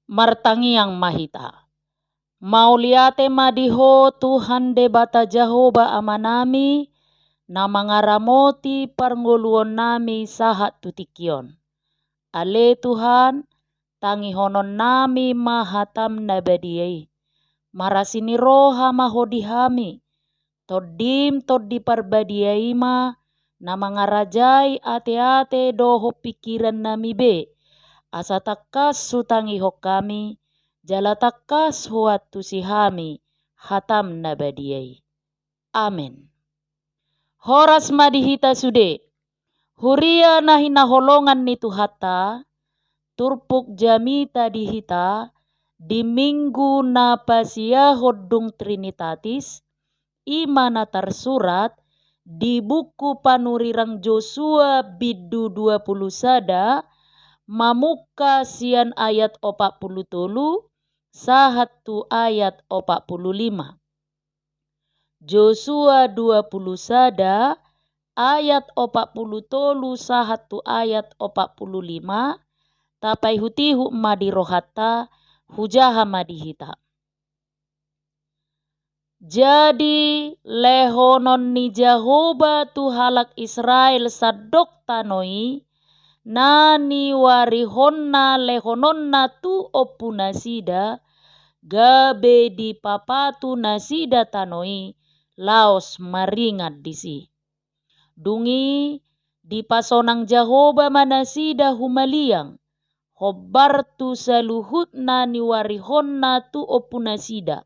martangi yang mahita. Mauliate madiho Tuhan debata Jehovah amanami, na mangaramoti parnguluon nami sahat tutikion. Ale Tuhan, tangihonon nami mahatam nabadiyay. Marasini roha mahodihami, todim todi parbadiyay ma, na mangarajay ate-ate doho pikiran nami be. Asa takas sutangiho kami, jala takas huat tusihami, hatam nabadiyay. Amen. Horas madihita sude, huria na hinaholongan ni Tuhata, turpuk jamita dihita, di minggu na pasiyahodung Trinitatis, ima na tersurat di buku panurirang Joshua bidu 20 sada, mamuka sian ayat 40 sahatu ayat 45. Joshua 20 sada ayat 40 sahatu ayat 45, tapai hutihu madirohata hujaha madihita. Jadi lehonon ni Jehovah tuhalak Israel sadok tanoi, nani warihonna lehononna tu opunasida, gabe di papatu nasida tanoi, laos maringat disi. Dungi di pasonang Jehovah manasida humaliang, hobbartu saluhut na niwarihonna tu opunasida.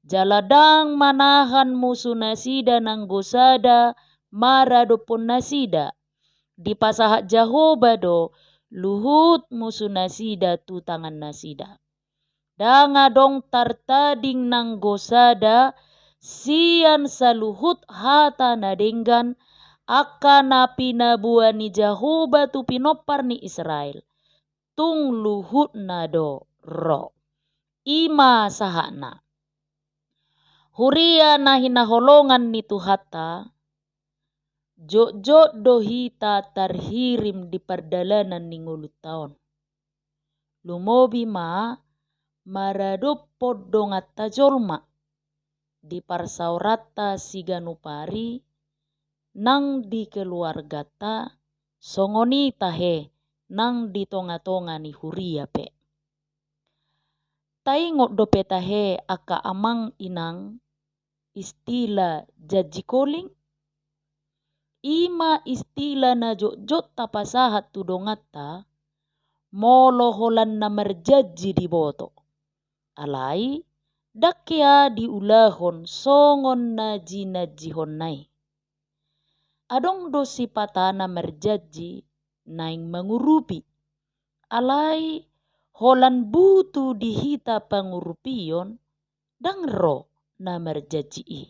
Jaladang manahan musuh nasida nang gosada maradopon nasida. Di pasahat Jehovah do luhut musuh nasida tu tangan nasida. Danga dong tartading nang gosada sian saluhut hata nadenggan akana pinabuan ni Jehovah tu pinopar ni Israel. Tung luhut nado ro. Ima sahana. Huria na hinaholongan ni Tuhata, jok-jok dohita tarhirim di perdalanan ni ngulut taon. Lumobi ma maradoppo dongat tajolma di parsaurata siganupari nang di keluargata songoni tahe nang di tonga-tonga ni huria pe. Taingot do petahe aka amang inang istilah jaji koling. Ima istilah na jok-jok tapasahat tu dongata moloholan na merjaji di boto. Alai dakya diulahon songon na jinajihon nai. Adong do sipata na merjaji naing mengurupi. Alai holan butu dihita pangurupion dang ro na merjaji.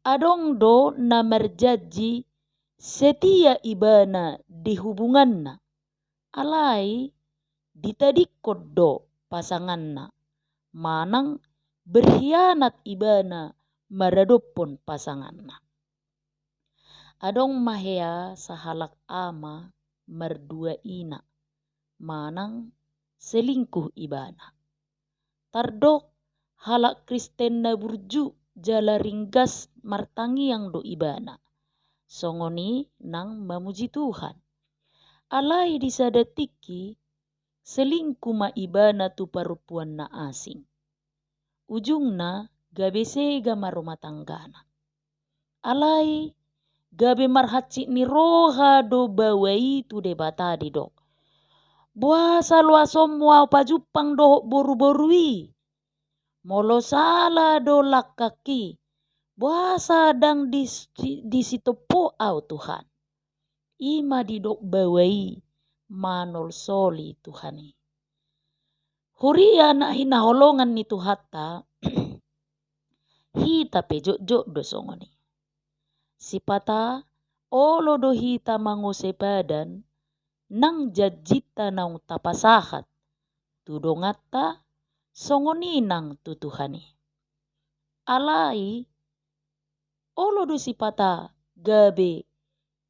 Adong do na merjaji setia ibana di hubunganna. Alai ditadikod do pasanganna. Manang berkhianat ibana maradopon pasanganna. Adong mahea sahalak ama merdua ina. Manang selingkuh ibana. Tardok halak Kristen na burju jala ringgas martangi yang do ibana. Songoni nang memuji Tuhan. Alai disadatiki selingkuh ma ibana tu parupuan na asing. Ujungna gabe sega marumah tanggana. Alai gabe marhaci ni roha do bawai tu debata di dok. Buasa lua somwa pajupang do boru-borui. Molo sala do lakaki. Buasa dang disitopo au Tuhan. Ima didok bawai manol soli Tuhani. Huria na hinaholongan ni Tuhata hita pe jok-jok do songoni. Sipata olo do hita mangosepadan nang jajita naung tapasahat tudongata songoni nang tutuhani. Alai olo do sipata gabe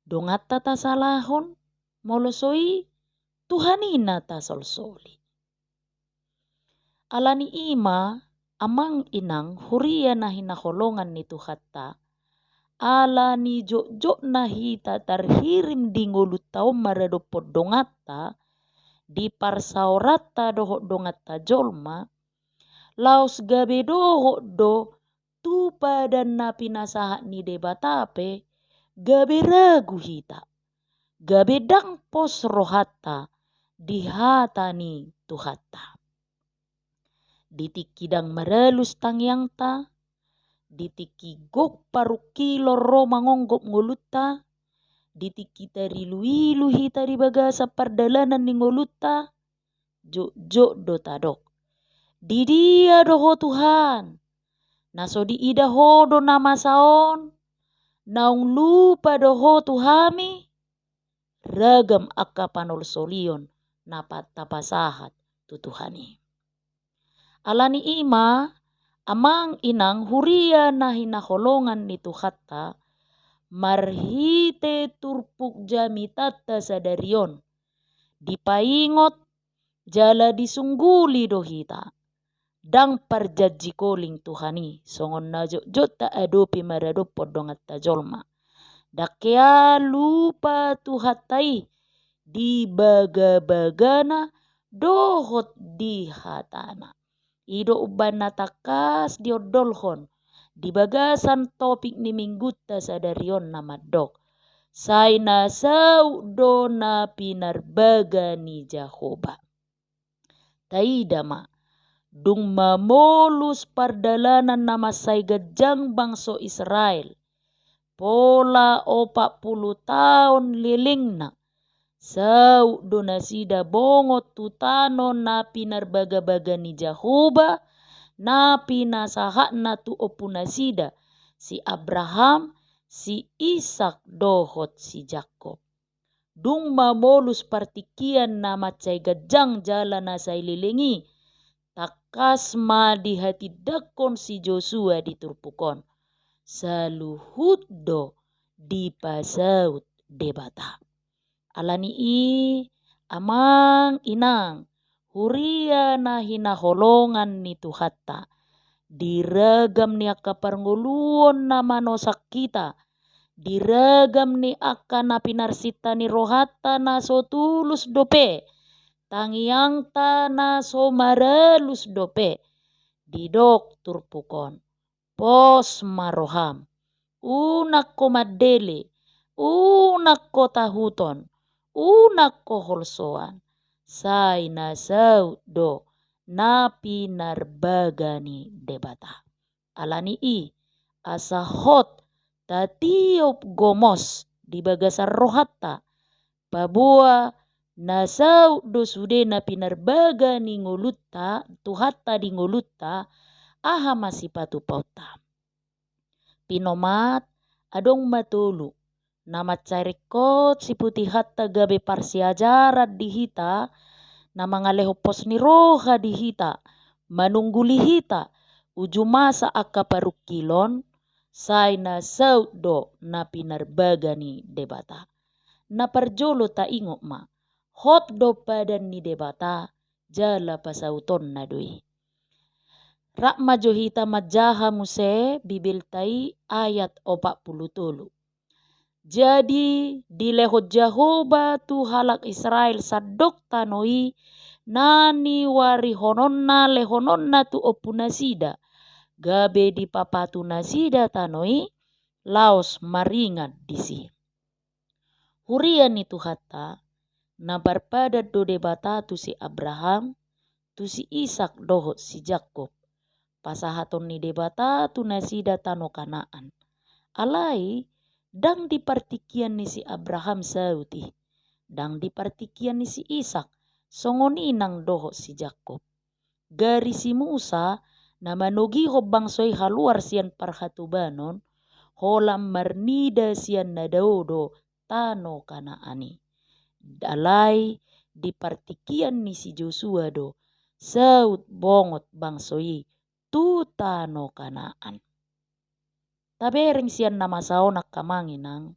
dongata ta salahon molosoi Tuhanina ta solsoli. Alani ima amang inang huria na hinakolongan ni Tuhatta. Ala ni jok na hita tarhirim di ngulutaw maradopod dongatta di parsaorata dohok dongatta jolma laos gabe dohok do tupa dan na pinasahat ni debatape gabe ragu hita gabe dang pos rohata di hata ni Tuhatta. Ditikidang maralus tangyang ta, ditiki gok parukilo ro mangonggop ngolutta, ditiki tari luilu hita di bagasa pardalanan ni ngolutta, jok do tadok. Di dia doho Tuhan, naso di ida ho do nama saon, naung lupa doho Tuhami, ragam akka panol solion napat tapasahat tu Tuhani. Alani ima amang inang huria na hinakolongan ni Tuhatta marhite turpuk jami tata sadarion dipaingot jala disungguli dohita dang parjaji koling Tuhani songon na jot ta adopi maradopod dongat tajolma dakea lupa Tuhattai di baga-bagana dohot di hatana. Ido uban natakas diodolhon di bagasan topik ni minggutta sadarion namadok. Say na sau do na pinarbaga ni Jahoba. Taidama dung mamolus pardalanan nama say gajang bangso Israel. Pola 40 tahun lilingna. Sau do nasida bongot tutano na pinarbaga-baga ni Jahoba na pinasahat na tu opunasida si Abraham, si Ishak dohot si Jakob. Dung mamolus partikian na macay gajang jala na say lilingi takas ma di hati dakon si Joshua diturpukon. Saluhut do di pasaut debata. Alani amang inang huria na hinaholongan ni Tuhatta diragam ni akka parnguluon na manosak kita diragam ni akka na pinarsita ni rohatta na so tulus dope tangiang ta na so maralus dope didok turpukon pos maroham unak ko madele unak ko tahuton unak ko holsoan say na sau do na pinarbagani debata. Alani asahot tatiop gomos di bagasar rohatta pabua na sau do sude na pinarbagani ngolutta Tuhatta di ngolutta aha masipatu pauta. Pinomat adong matulu nama carikot si putih hatta gabe parsiajarat di hita na mga lehopos ni roha di hita manungguli hita uju masa akka parukilon say na saudo na pinarbaga ni debata na parjolo ta ingo ma hot do padan ni debata jala pasauton na doi rak majohita majaha muse bibiltai ayat 40. Jadi dilehot Jahoba tu halak Israel sadok tanoi nani wari hononna lehononna tu opunasida gabe di papatu nasida tanoi laos maringat disi. Hurian itu hatta na barpada do debata tu si Abraham tu si Ishak dohot si Jakob pasahaton ni debata tu nasida tano Kanaan alai dang dipartikian ni si Abraham sauti dang dipartikian ni si Ishak songoninang doho si Jakob gari si Musa na manugiho bangsoy haluar sian parhatubanon holam marnida sian nadaudo tano Kanaani dalai dipartikian ni si Joshua do saut bongot bangsoy tu tano Kanaan. Tabering sian nama saonak kamanginang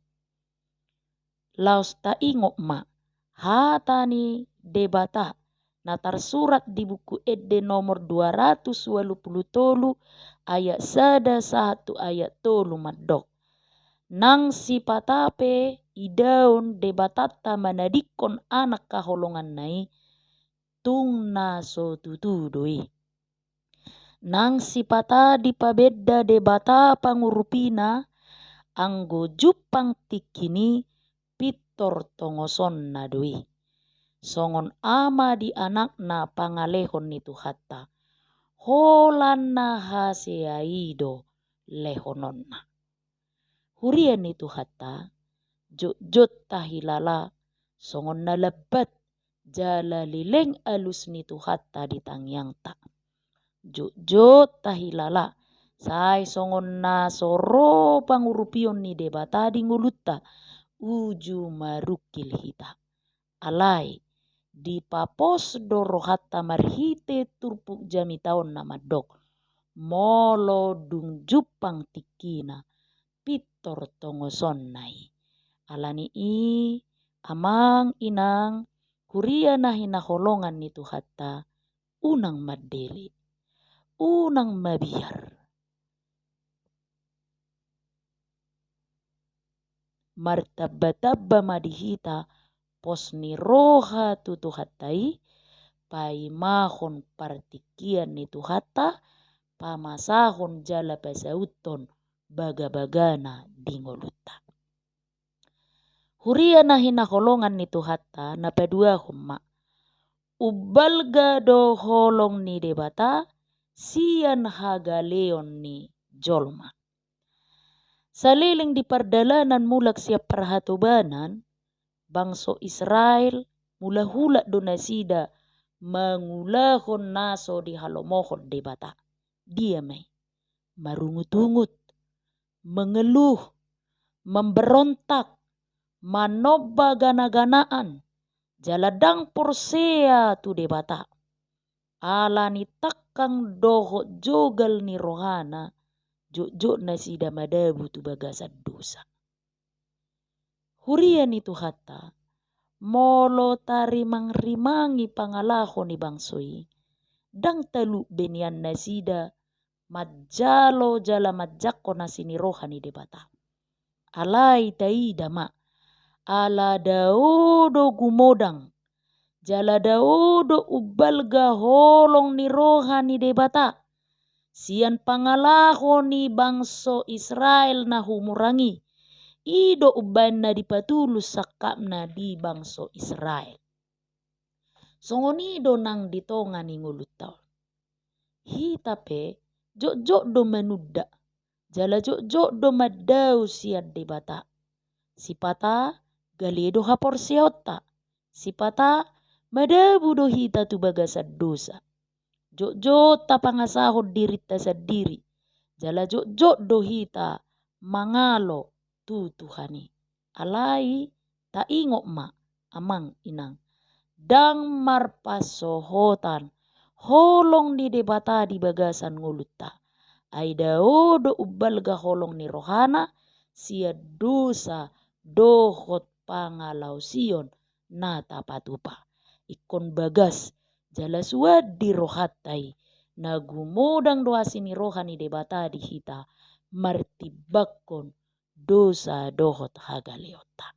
laos ta ingok ma hata ni debata na tersurat di buku Ede nomor 283 ayat 1 ayat 3 maddok. Nang si patape idaun debatata manadikon anak kaholongan nai tung naso tutudoi. Nang si pata di pabedda debata pangurupina anggo jupang tikini pitor tongoson na doi. Songon ama di anak na pangalehon nitu hatta. Holan na haseaido lehonon na. Hurian nitu hatta. Jot tahilala. Songon na lebat. Jala lileng alus nitu hatta di tangyang ta. Jot tahilala. Sai songon na soro pangurupion ni debata di ngulutta uju marukil hita. Alai di papos doro hatta marhite turpuk jami taon na madok. Molo dung jupang tikina pitor tongoson nai. Alani i amang inang huria na hinaholongan nitu hatta unang madeli. Unang mabiar. Martabba-tabba madihita pos ni roha tutu hatai pai mahon partikian nitu hatta pamasahon jala pasauton baga-bagana dingoluta. Huria na hinaholongan nitu hatta napadua humma. Ubalga do holong ni debata sian hagaleon ni jolma. Saliling di pardalanan mulak siap perhatubanan, bangso Israel mula hula do nasida mangulahon naso di halomohon debata. Dia may marungut-ungut, mengeluh, memberontak, manobba gana-ganaan, jaladang porsea tu debata. Ala ni takkang doho jogal ni rohana, jok na sida madabu tu bagasad dosa. Hurian itu hatta, molo tarimang-rimangi pangalahon ni bangsoi, dang talu benian na sida, majalo jala majako na sinirohan ni debata. Alai taida ma, ala daudo gumodang, jala daudo ubalga holong ni rohan ni debata. Sian pangalaho ni bangso Israel na humurangi. Ido uban na dipatulus sakap na di bangso Israel. Songonido nang ditonga ni ngulutaw. Hitape jok do manudda. Jala jok do madau sian debata. Sipata galedo hapor siota. Sipata madabu do hita tu bagasad dosa. Jok tapangasahod dirita sa diri. Jala jok do hita mangalo tu Tuhani. Alai ta ingok ma amang inang. Dang marpasohotan holong di debata di bagasan nguluta. Ay daudo ubalga holong ni rohana sia dosa dohot pangalau sion na tapatupa. Ikon bagas jala suad di rohatai nagumodang doa sini rohani debata di hita martibakon dosa dohot hagaleota.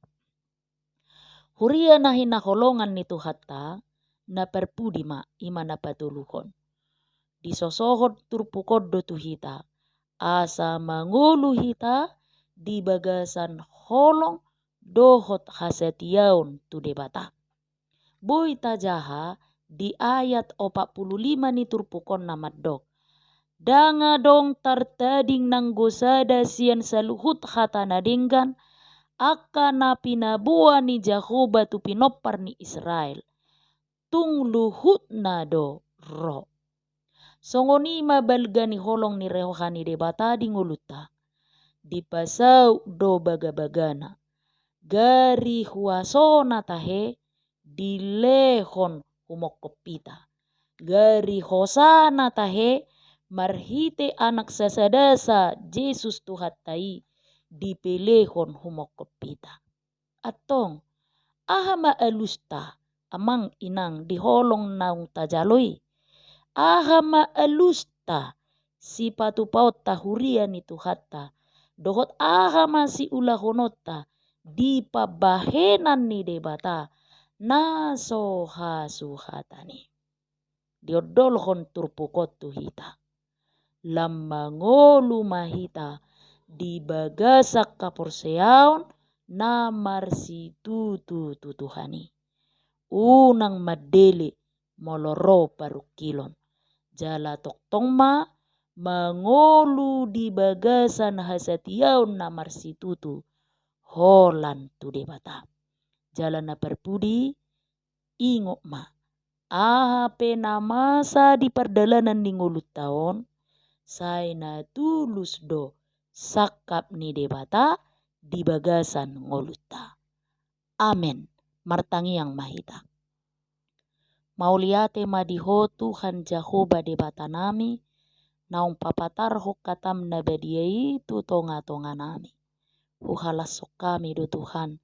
Huria na hinaholongan nitu hatta na perpudima ima na patuluhon. Disosohod turpukod do tu hita asa mangulu hita di bagasan holong dohot hasetiaun tu debata. Boy tajaha di ayat 45 ni turpukon na maddok. Danga dong tartading nang gosada sian saluhut hata nadinggan aka na pinabuan ni Jehovah tu pinopar ni Israel. Tung luhut na do ro. Songoni mabalga ni holong ni rehohani debata di nguluta. Di pasau do baga-bagana. Gari huasona tahe di lehon humokopita. Gari hosana tahe marhite anak sasadasa Jesus tuhatai di pelehon humokopita. Atong ahama alusta amang inang diholong naung tajaloi. Aha maalusta si patupaut tahurian itu hatta. Dohot aha si ulahonota di pabahenan ni debata na soha suhatani. Diodolhon turpukot tu hita. Lamangolu mahita di bagasak kaporseaon na marsi tutuhani. Unang madele moloro parukilon. Jala toktongma mangolu di bagasan hasatiaon na marsi tutu. Holan tu debata. Jala na perpudi ingok ma. Ahape na masa di perdalanan ni ngulut taon. Say na tulus do sakap ni debata di bagasan ngoluta. Amen. Martangiang mahita. Mauliate madiho Tuhan Jahoba debata nami, naung papatar katam na badiai tu tonga-tonga nami. Huhalasok kami do Tuhan,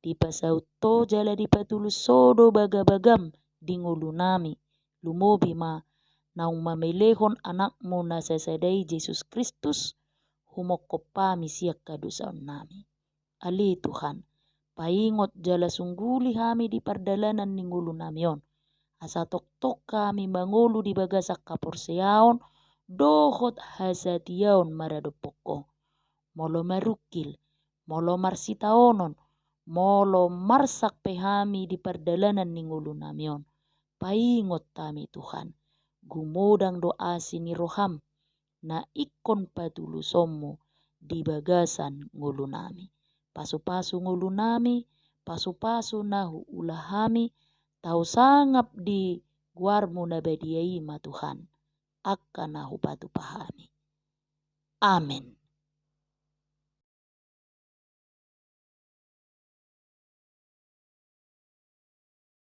di pasauto jala di patulus sodo bagabagam di ngulu nami, lumobi ma, naung mamelehon anakmu na sesadai Yesus Kristus, humokop pami siak kadusaon nami. Ali Tuhan, paingot jala sungguli kami di perdalanan ni ngulu namion. Asa tok-tok kami mangulu di bagasak kaporseaon, dohot hasatiaon maradopoko. Molo marukil, molo marsitaonon, molo marsak pehami di perdalanan ni ngulu namion. Paingot kami Tuhan, gumodang doa sini roham, na ikon patulusomu di bagasan ngulu nami. Pasu-pasu ngulu nami, pasu-pasu nahu ulahami, tahu sangap di guarmu na badiai ma Tuhan. Akka nahu patu pahami. Amen.